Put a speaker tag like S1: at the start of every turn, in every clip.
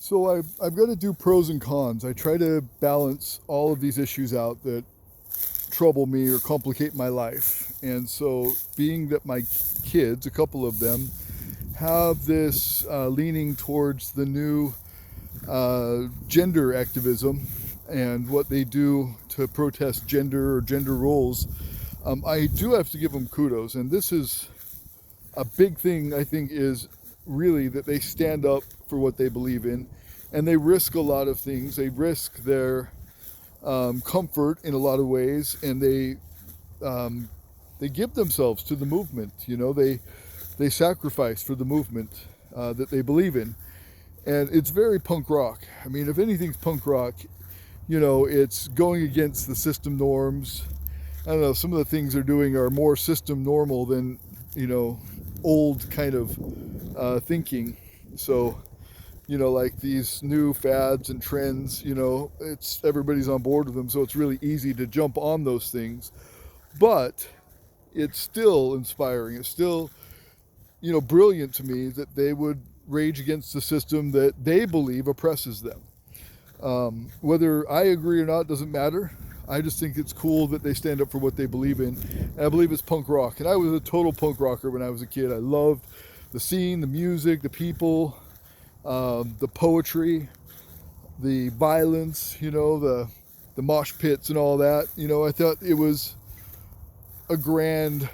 S1: So I've got to do pros and cons. I try to balance all of these issues out that trouble me or complicate my life. And so, being that my kids, a couple of them, have this leaning towards the new gender activism and what they do to protest gender or gender roles, I do have to give them kudos. And this is a big thing, I think, is really that they stand up for what they believe in, and they risk a lot of things. They risk their comfort in a lot of ways, and they give themselves to the movement. They sacrifice for the movement that they believe in, and it's very punk rock. I mean, if anything's punk rock, it's going against the system norms. I don't know, some of the things they're doing are more system normal than old kind of thinking. So like these new fads and trends, it's everybody's on board with them, so it's really easy to jump on those things. But it's still inspiring. It's still brilliant to me that they would rage against the system that they believe oppresses them. Whether I agree or not doesn't matter. I just think it's cool that they stand up for what they believe in. And I believe it's punk rock. And I was a total punk rocker when I was a kid. I loved the scene, the music, the people, the poetry, the violence, the mosh pits and all that. I thought it was a grand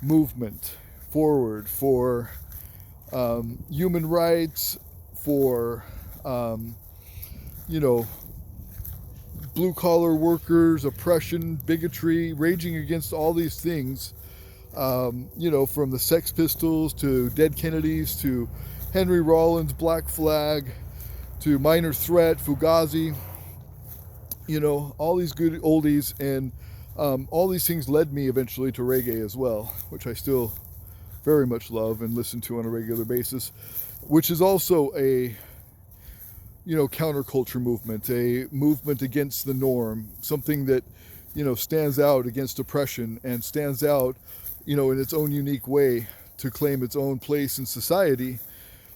S1: movement forward for human rights, for blue collar workers, oppression, bigotry, raging against all these things, from the Sex Pistols to Dead Kennedys to Henry Rollins, Black Flag, to Minor Threat, Fugazi, all these good oldies, and all these things led me eventually to reggae as well, which I still very much love and listen to on a regular basis, which is also a counterculture movement, a movement against the norm, something that, stands out against oppression and stands out, in its own unique way to claim its own place in society,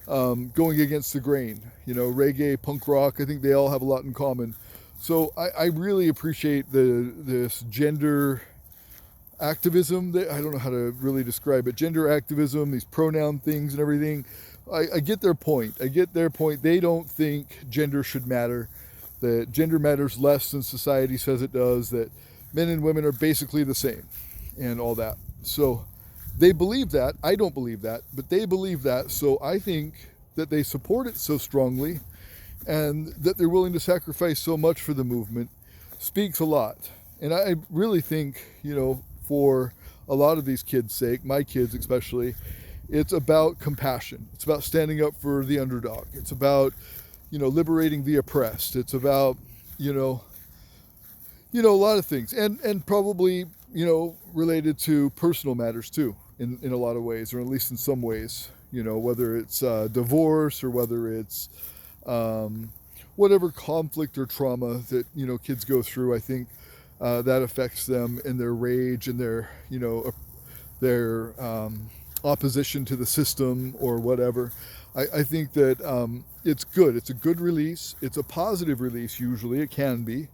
S1: going against the grain. Reggae, punk rock, I think they all have a lot in common. So I really appreciate this gender activism. I don't know how to really describe it. Gender activism, these pronoun things and everything. I get their point. They don't think gender should matter, that gender matters less than society says it does, that men and women are basically the same and all that. So they believe that. I don't believe that, but they believe that. So I think that they support it so strongly and that they're willing to sacrifice so much for the movement speaks a lot. And I really think, for a lot of these kids' sake, my kids especially, it's about compassion. It's about standing up for the underdog. It's about, liberating the oppressed. It's about, a lot of things, and probably, related to personal matters too, in a lot of ways, or at least in some ways, whether it's divorce or whether it's whatever conflict or trauma that, kids go through. I think that affects them in their rage and their opposition to the system or whatever. I think that it's good. It's a good release. It's a positive release. Usually it can be.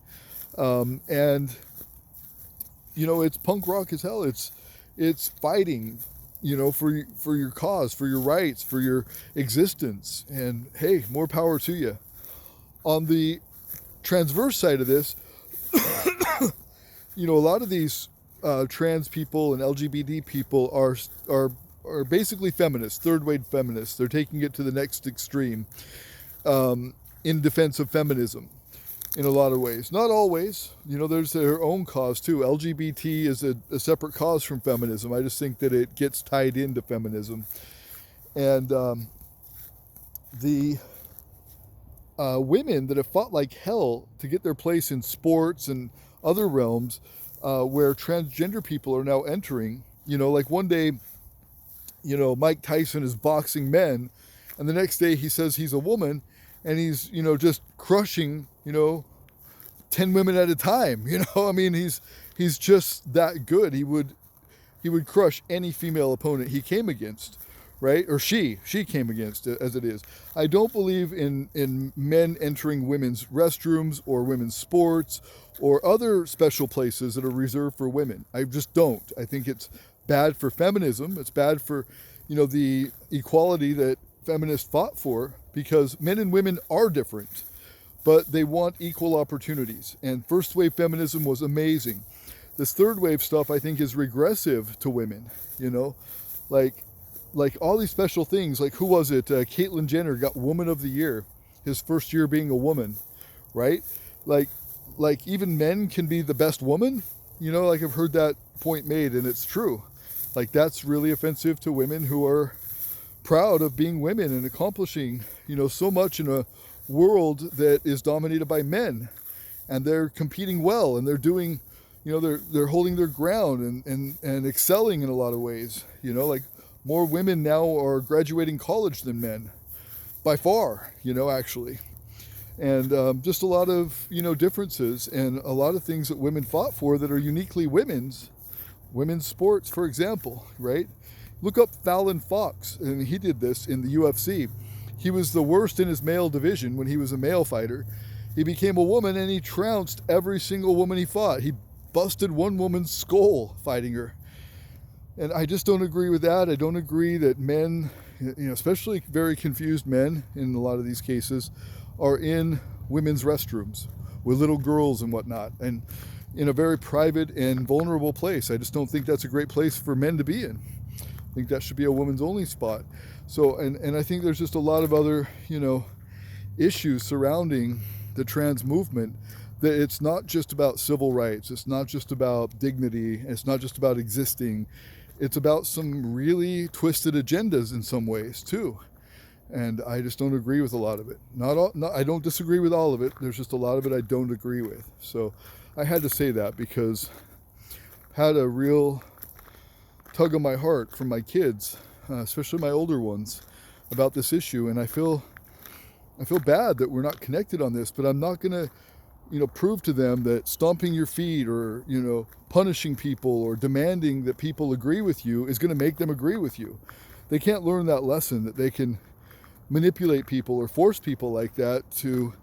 S1: And it's punk rock as hell. It's fighting, for your cause, for your rights, for your existence. And hey, more power to you. On the transverse side of this, a lot of these trans people and LGBT people are basically feminists, third-wave feminists. They're taking it to the next extreme in defense of feminism in a lot of ways. Not always. There's their own cause too. LGBT is a separate cause from feminism. I just think that it gets tied into feminism. And the women that have fought like hell to get their place in sports and other realms where transgender people are now entering, like one day, Mike Tyson is boxing men, and the next day he says he's a woman, and he's, just crushing, 10 women at a time. I mean, he's just that good. He would crush any female opponent he came against. right? Or she came against it as it is. I don't believe in men entering women's restrooms or women's sports or other special places that are reserved for women. I just don't. I think it's bad for feminism. It's bad for, the equality that feminists fought for, because men and women are different, but they want equal opportunities. And first wave feminism was amazing. This third wave stuff, I think, is regressive to women, like all these special things. Like, who was it? Caitlyn Jenner got Woman of the Year, his first year being a woman, right? Like even men can be the best woman, like I've heard that point made, and it's true. Like, that's really offensive to women who are proud of being women and accomplishing, so much in a world that is dominated by men, and they're competing well, and they're doing, they're holding their ground and excelling in a lot of ways. Like, more women now are graduating college than men, by far, actually. And just a lot of, differences, and a lot of things that women fought for that are uniquely women's sports, for example, right? Look up Fallon Fox, and he did this in the UFC. He was the worst in his male division when he was a male fighter. He became a woman, and he trounced every single woman he fought. He busted one woman's skull fighting her. And I just don't agree with that. I don't agree that men, especially very confused men in a lot of these cases, are in women's restrooms with little girls and whatnot, and in a very private and vulnerable place. I just don't think that's a great place for men to be in. I think that should be a woman's only spot. So, and I think there's just a lot of other, issues surrounding the trans movement, that it's not just about civil rights. It's not just about dignity. It's not just about existing. It's about some really twisted agendas in some ways too. And I just don't agree with a lot of it. I don't disagree with all of it. There's just a lot of it I don't agree with. So I had to say that, because I had a real tug on my heart from my kids, especially my older ones, about this issue. And I feel bad that we're not connected on this, but I'm not going to, prove to them that stomping your feet or, punishing people or demanding that people agree with you is going to make them agree with you. They can't learn that lesson, that they can manipulate people or force people like that to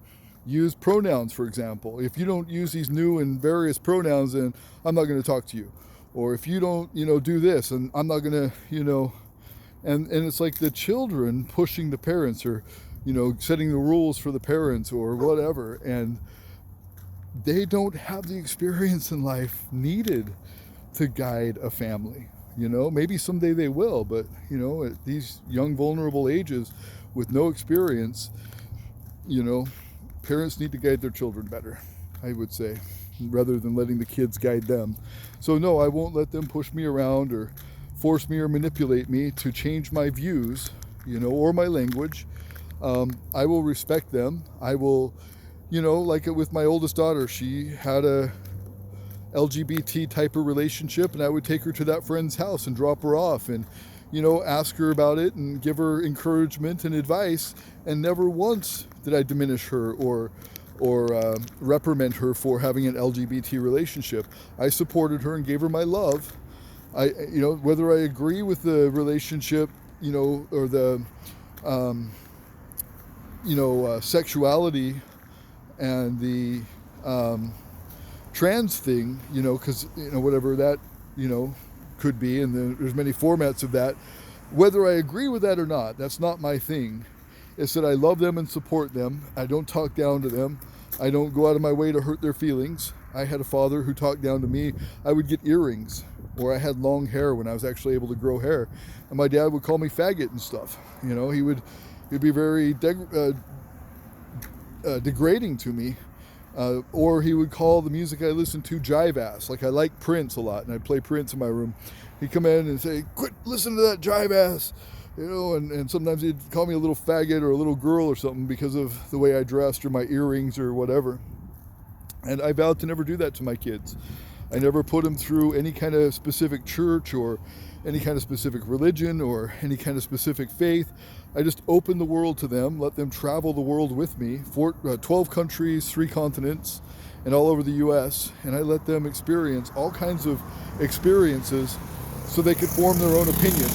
S1: use pronouns, for example. If you don't use these new and various pronouns, then I'm not going to talk to you. Or if you don't, do this, and I'm not going to, and it's like the children pushing the parents, or, setting the rules for the parents or whatever. And they don't have the experience in life needed to guide a family. Maybe someday they will, but, at these young, vulnerable ages with no experience, parents need to guide their children better, I would say, rather than letting the kids guide them. So no, I won't let them push me around or force me or manipulate me to change my views, or my language. I will respect them. I will, like with my oldest daughter, she had a LGBT type of relationship, and I would take her to that friend's house and drop her off and, ask her about it and give her encouragement and advice. And never once did I diminish her or reprimand her for having an LGBT relationship. I supported her and gave her my love. Whether I agree with the relationship, or the, sexuality and the trans thing, because, whatever that, could be, and there's many formats of that. Whether I agree with that or not, that's not my thing. It's that I love them and support them. I don't talk down to them. I don't go out of my way to hurt their feelings. I had a father who talked down to me. I would get earrings, or I had long hair when I was actually able to grow hair. And my dad would call me faggot and stuff. He'd be very degrading to me. Or he would call the music I listened to jive ass. Like, I like Prince a lot, and I'd play Prince in my room. He'd come in and say, "Quit listening to that jive ass," and sometimes he'd call me a little faggot or a little girl or something because of the way I dressed or my earrings or whatever. And I vowed to never do that to my kids. I never put them through any kind of specific church or any kind of specific religion or any kind of specific faith. I just opened the world to them, let them travel the world with me, 12 countries, 3 continents, and all over the U.S., and I let them experience all kinds of experiences so they could form their own opinion.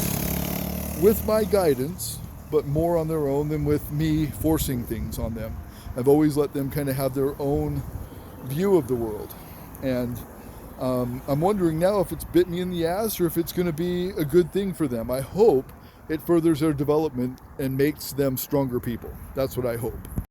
S1: with my guidance, but more on their own than with me forcing things on them. I've always let them kind of have their own view of the world. And I'm wondering now if it's bit me in the ass or if it's going to be a good thing for them. I hope it furthers their development and makes them stronger people. That's what I hope.